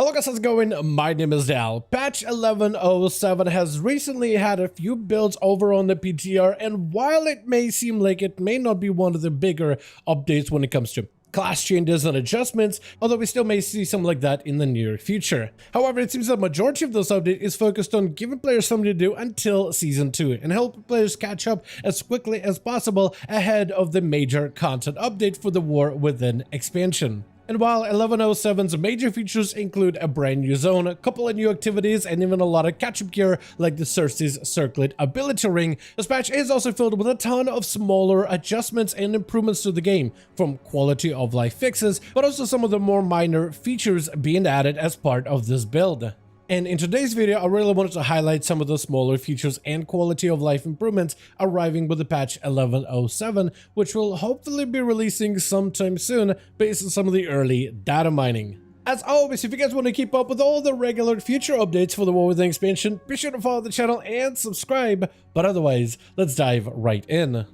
Hello guys, how's it going? My name is Dal. Patch 11.07 has recently had a few builds over on the PTR, and while it may seem like it may not be one of the bigger updates when it comes to class changes and adjustments, although we still may see something like that in the near future. However, it seems the majority of this update is focused on giving players something to do until Season 2 and help players catch up as quickly as possible ahead of the major content update for the War Within expansion. And while 11.07's major features include a brand new zone, a couple of new activities, and even a lot of catch-up gear like the Cersei's Circlet ability ring, this patch is also filled with a ton of smaller adjustments and improvements to the game, from quality of life fixes, but also some of the more minor features being added as part of this build. And in today's video, I really wanted to highlight some of the smaller features and quality of life improvements arriving with the patch 11.07, which will hopefully be releasing sometime soon based on some of the early data mining. As always, if you guys want to keep up with all the regular future updates for the War Within expansion, be sure to follow the channel and subscribe, but otherwise, let's dive right in.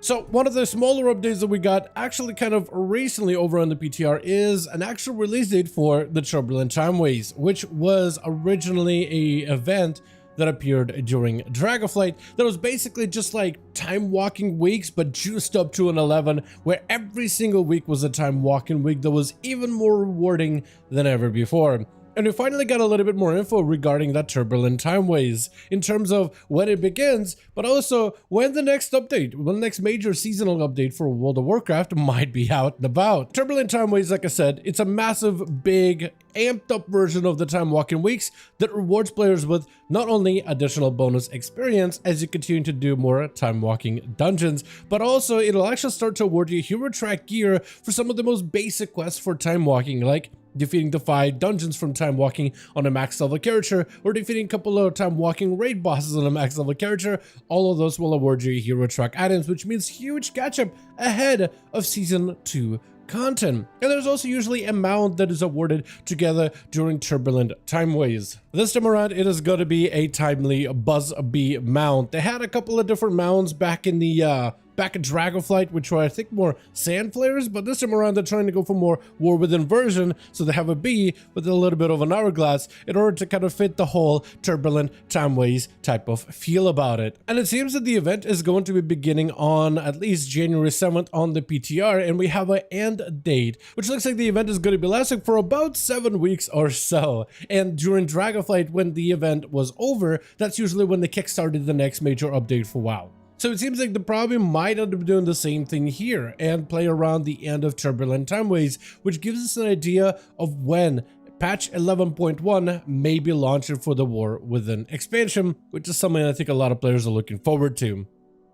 So one of the smaller updates that we got actually kind of recently over on the PTR is an actual release date for the Turbulent Timeways, which was originally an event that appeared during Dragonflight that was basically just like time walking weeks but juiced up to an 11, where every single week was a time walking week that was even more rewarding than ever before. And we finally got a little bit more info regarding that Turbulent Timeways in terms of when it begins, but also when the next update, when the next major seasonal update for World of Warcraft might be out and about. Turbulent Timeways, like I said, it's a massive, big, amped up version of the Time Walking Weeks that rewards players with not only additional bonus experience as you continue to do more Time Walking dungeons, but also it'll actually start to award you hero track gear for some of the most basic quests for Time Walking, like defeating the 5 dungeons from Time Walking on a max level character, or defeating a couple of Time Walking raid bosses on a max level character. All of those will award you hero track items, which means huge catch up ahead of Season 2 content. And there's also usually a mount that is awarded together during Turbulent Timeways. This time around, it is going to be a timely Buzz Bee mount. They had a couple of different mounts back in the back in Dragonflight, which were I think more sand flares, but this time around they're trying to go for more War Within version, so they have a bee with a little bit of an hourglass in order to kind of fit the whole Turbulent Timeways type of feel about it. And it seems that the event is going to be beginning on at least January 7th on the PTR, and we have an end date, which looks like the event is going to be lasting for about 7 weeks or so. And during Dragonflight, when the event was over, that's usually when they kickstarted the next major update for WoW. So it seems like they probably might end up doing the same thing here and play around the end of Turbulent Timeways, which gives us an idea of when patch 11.1 may be launching for the War Within expansion, which is something I think a lot of players are looking forward to.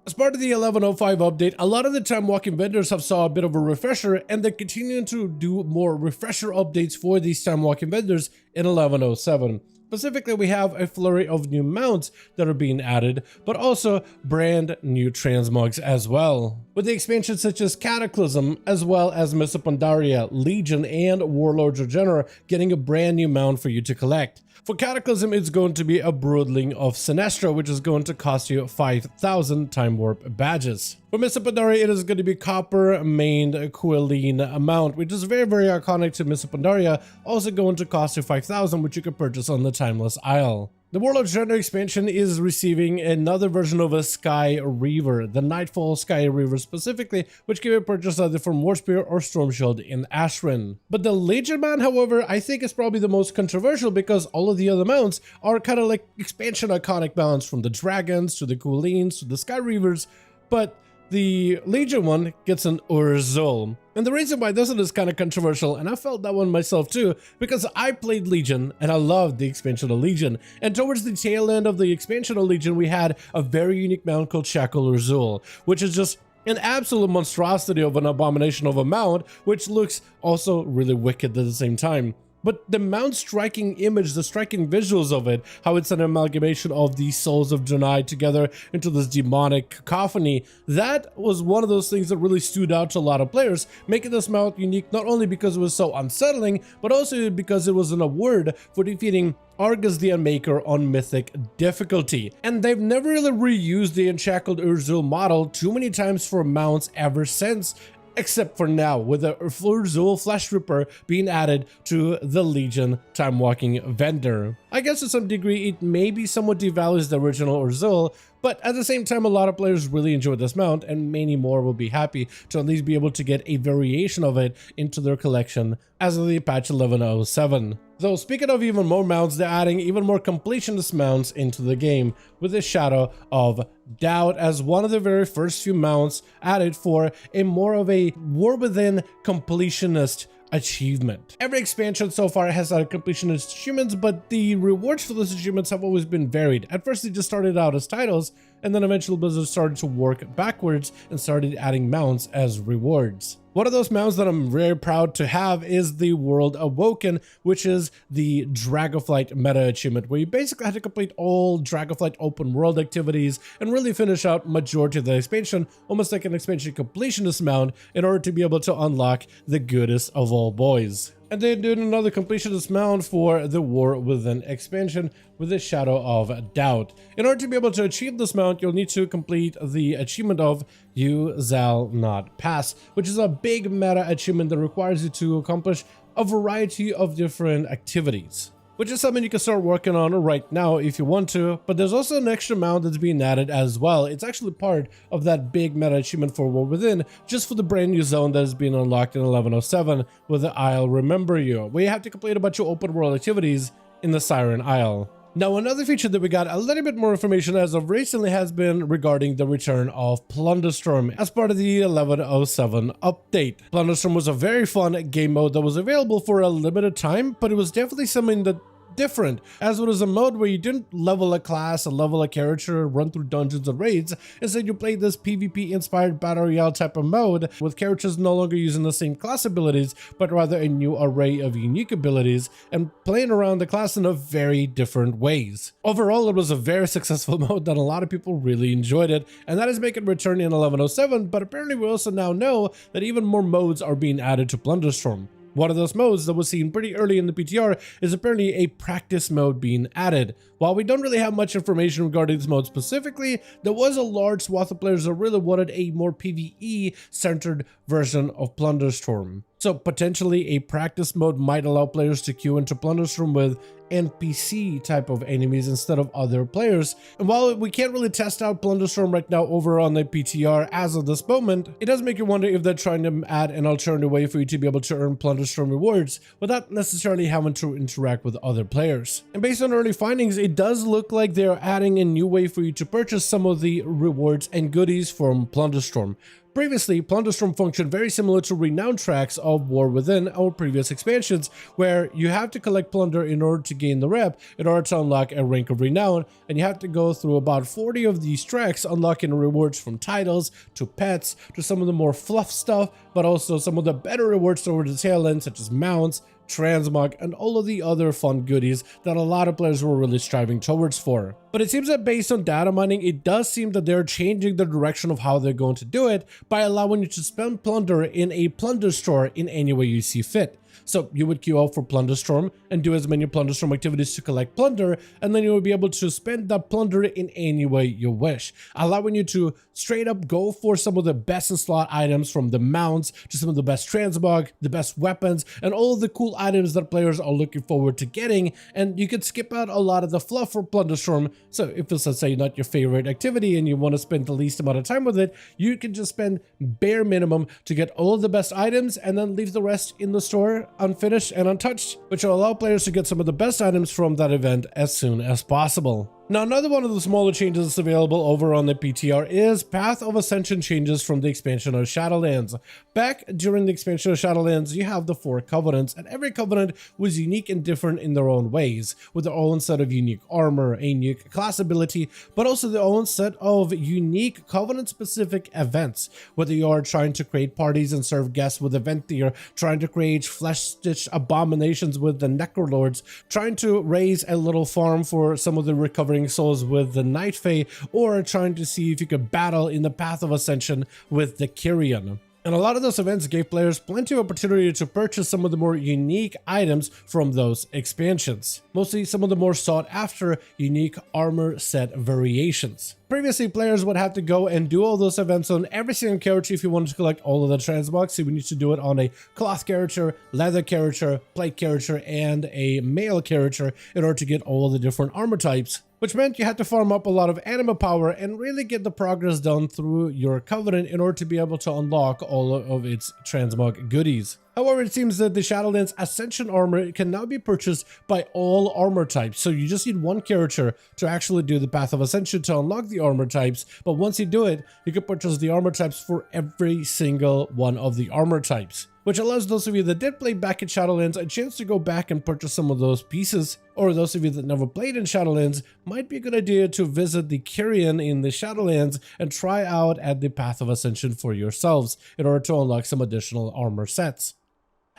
As part of the 11.05 update, a lot of the Time Walking vendors have saw a bit of a refresher, and they're continuing to do more refresher updates for these Time Walking vendors in 11.07. Specifically, we have a flurry of new mounts that are being added, but also brand new transmogs as well. With the expansions such as Cataclysm, as well as Missa Pandaria, Legion, and Warlords of Genera getting a brand new mount for you to collect. For Cataclysm, it's going to be a Broodling of Sinestra, which is going to cost you 5,000 Time Warp badges. For Missa Pandaria, it is going to be Copper Maned Quilleen mount, which is very, very iconic to Missa Pandaria, also going to cost you 5,000, which you can purchase on the Timeless Isle. The Warlords of Genera expansion is receiving another version of a Sky Reaver, the Nightfall Sky Reaver specifically, which can be purchased either from Warspear or Stormshield in Ashran. But the Legion mount, however, I think is probably the most controversial because all of the other mounts are kind of like expansion iconic mounts, from the Dragons to the Quilleens to the Sky Reavers, but the Legion one gets an Urzul. And the reason why this one is kind of controversial, and I felt that one myself too, because I played Legion and I loved the expansion of Legion. And towards the tail end of the expansion of Legion, we had a very unique mount called Shackle Urzul, which is just an absolute monstrosity of an abomination of a mount, which looks also really wicked at the same time. But the mount striking image, the striking visuals of it, how it's an amalgamation of the souls of Janai together into this demonic cacophony, that was one of those things that really stood out to a lot of players, making this mount unique not only because it was so unsettling, but also because it was an award for defeating Argus the Unmaker on Mythic difficulty. And they've never really reused the Enshackled Urzul model too many times for mounts ever since. except for now, with the Urzul Flesh Ripper being added to the Legion Time Walking vendor. I guess to some degree it maybe somewhat devalues the original Urzul, but at the same time a lot of players really enjoyed this mount, and many more will be happy to at least be able to get a variation of it into their collection as of the patch 1107. Though speaking of even more mounts, they're adding even more completionist mounts into the game, with the Shadow of Doubt as one of the very first few mounts added for a more of a War Within completionist achievement. Every expansion so far has had completionist achievements, but the rewards for those achievements have always been varied. At first they just started out as titles, and then eventually Blizzard started to work backwards and started adding mounts as rewards. One of those mounts that I'm very proud to have is the World Awoken, which is the Dragonflight meta achievement, where you basically have to complete all Dragonflight open world activities and really finish out majority of the expansion, almost like an expansion completionist mount, in order to be able to unlock the goodest of all boys. And they did another completionist mount for the War Within expansion with the Shadow of Doubt. In order to be able to achieve this mount, you'll need to complete the achievement of You Zal Not Pass, which is a big meta achievement that requires you to accomplish a variety of different activities, which is something you can start working on right now if you want to. But there's also an extra mount that's being added as well. It's actually part of that big meta achievement for War Within, just for the brand new zone that has been unlocked in 1107 with the I'll Remember You, where you have to complete a bunch of open world activities in the Siren Isle. Now, another feature that we got a little bit more information as of recently has been regarding the return of Plunderstorm as part of the 1107 update. Plunderstorm was a very fun game mode that was available for a limited time, but it was definitely something that different, as it was a mode where you didn't level a class or level a character, run through dungeons and raids. Instead, you played this PvP inspired battle royale type of mode with characters no longer using the same class abilities, but rather a new array of unique abilities and playing around the class in a very different ways. Overall, it was a very successful mode that a lot of people really enjoyed it, and that is making it return in 1107, but apparently we also now know that even more modes are being added to Plunderstorm. One of those modes that was seen pretty early in the PTR is apparently a practice mode being added. While we don't really have much information regarding this mode specifically, there was a large swath of players that really wanted a more PvE-centered version of Plunderstorm. So potentially a practice mode might allow players to queue into Plunderstorm with NPC type of enemies instead of other players. And while we can't really test out Plunderstorm right now over on the PTR as of this moment, it does make you wonder if they're trying to add an alternative way for you to be able to earn Plunderstorm rewards without necessarily having to interact with other players. And based on early findings, it does look like they're adding a new way for you to purchase some of the rewards and goodies from Plunderstorm. Previously, Plunderstorm functioned very similar to renown tracks of War Within or previous expansions, where you have to collect plunder in order to gain the rep, in order to unlock a rank of renown, and you have to go through about 40 of these tracks, unlocking rewards from titles, to pets, to some of the more fluff stuff, but also some of the better rewards towards the tail end, such as mounts, transmog, and all of the other fun goodies that a lot of players were really striving towards for. But it seems that based on data mining, it does seem that they're changing the direction of how they're going to do it by allowing you to spend plunder in a plunder store in any way you see fit. So you would queue out for Plunderstorm and do as many Plunderstorm activities to collect plunder, and then you will be able to spend that plunder in any way you wish, allowing you to straight up go for some of the best in slot items, from the mounts to some of the best transmog, the best weapons, and all of the cool items that players are looking forward to getting. And you could skip out a lot of the fluff for Plunderstorm. So if it's, let's say, not your favorite activity and you want to spend the least amount of time with it, you can just spend bare minimum to get all of the best items and then leave the rest in the store unfinished and untouched, which will allow players to get some of the best items from that event as soon as possible. Now, another one of the smaller changes that's available over on the PTR is Path of Ascension changes from the expansion of Shadowlands. Back during the expansion of Shadowlands, you have the 4 covenants, and every covenant was unique and different in their own ways, with their own set of unique armor, a unique class ability, but also their own set of unique covenant-specific events. Whether you are trying to create parties and serve guests with event tier, trying to create flesh-stitched abominations with the Necrolords, trying to raise a little farm for some of the recovering souls with the Night Fae, or trying to see if you could battle in the Path of Ascension with the Kyrian. And a lot of those events gave players plenty of opportunity to purchase some of the more unique items from those expansions. Mostly some of the more sought after unique armor set variations. Previously, players would have to go and do all those events on every single character if you wanted to collect all of the transmogs. So we need to do it on a cloth character, leather character, plate character, and a mail character in order to get all the different armor types, which meant you had to farm up a lot of anima power and really get the progress done through your covenant in order to be able to unlock all of its transmog goodies. However, it seems that the Shadowlands Ascension armor can now be purchased by all armor types, so you just need one character to actually do the Path of Ascension to unlock the armor types, but once you do it, you can purchase the armor types for every single one of the armor types, which allows those of you that did play back in Shadowlands a chance to go back and purchase some of those pieces, or those of you that never played in Shadowlands, might be a good idea to visit the Kyrian in the Shadowlands and try out at the Path of Ascension for yourselves in order to unlock some additional armor sets.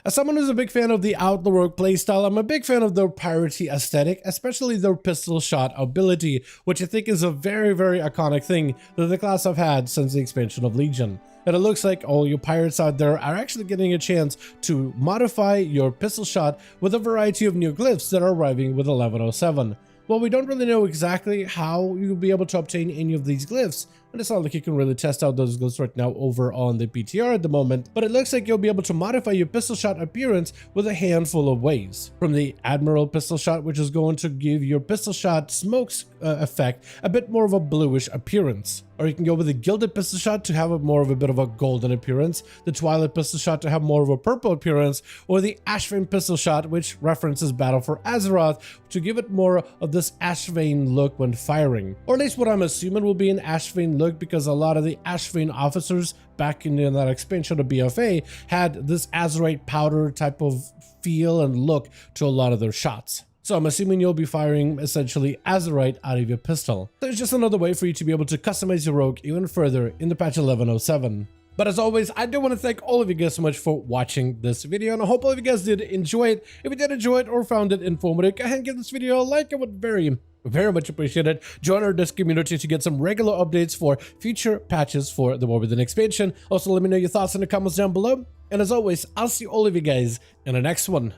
As someone who's a big fan of the Outlaw Rogue playstyle, I'm a big fan of their piratey aesthetic, especially their pistol shot ability, which I think is a very, very iconic thing that the class have had since the expansion of Legion. And it looks like all you pirates out there are actually getting a chance to modify your pistol shot with a variety of new glyphs that are arriving with 1107. Well, we don't really know exactly how you'll be able to obtain any of these glyphs, and it's not like you can really test out those glyphs right now over on the PTR at the moment, but it looks like you'll be able to modify your pistol shot appearance with a handful of ways. From the Admiral pistol shot, which is going to give your pistol shot smokes effect a bit more of a bluish appearance. Or you can go with the Gilded pistol shot to have more of a bit of a golden appearance, the Twilight pistol shot to have more of a purple appearance, or the Ashvane pistol shot, which references Battle for Azeroth, to give it more of this Ashvane look when firing. Or at least what I'm assuming will be an Ashvane look, because a lot of the Ashvane officers back in that expansion of BFA had this Azerite powder type of feel and look to a lot of their shots. So I'm assuming you'll be firing essentially Azerite out of your pistol. So it's just another way for you to be able to customize your rogue even further in the patch 1107. But as always, I do want to thank all of you guys so much for watching this video, and I hope all of you guys did enjoy it. If you did enjoy it or found it informative, go ahead and give this video a like. I would very much appreciate it. Join our Discord community to get some regular updates for future patches for the War Within expansion. Also, let me know your thoughts in the comments down below. And as always, I'll see all of you guys in the next one.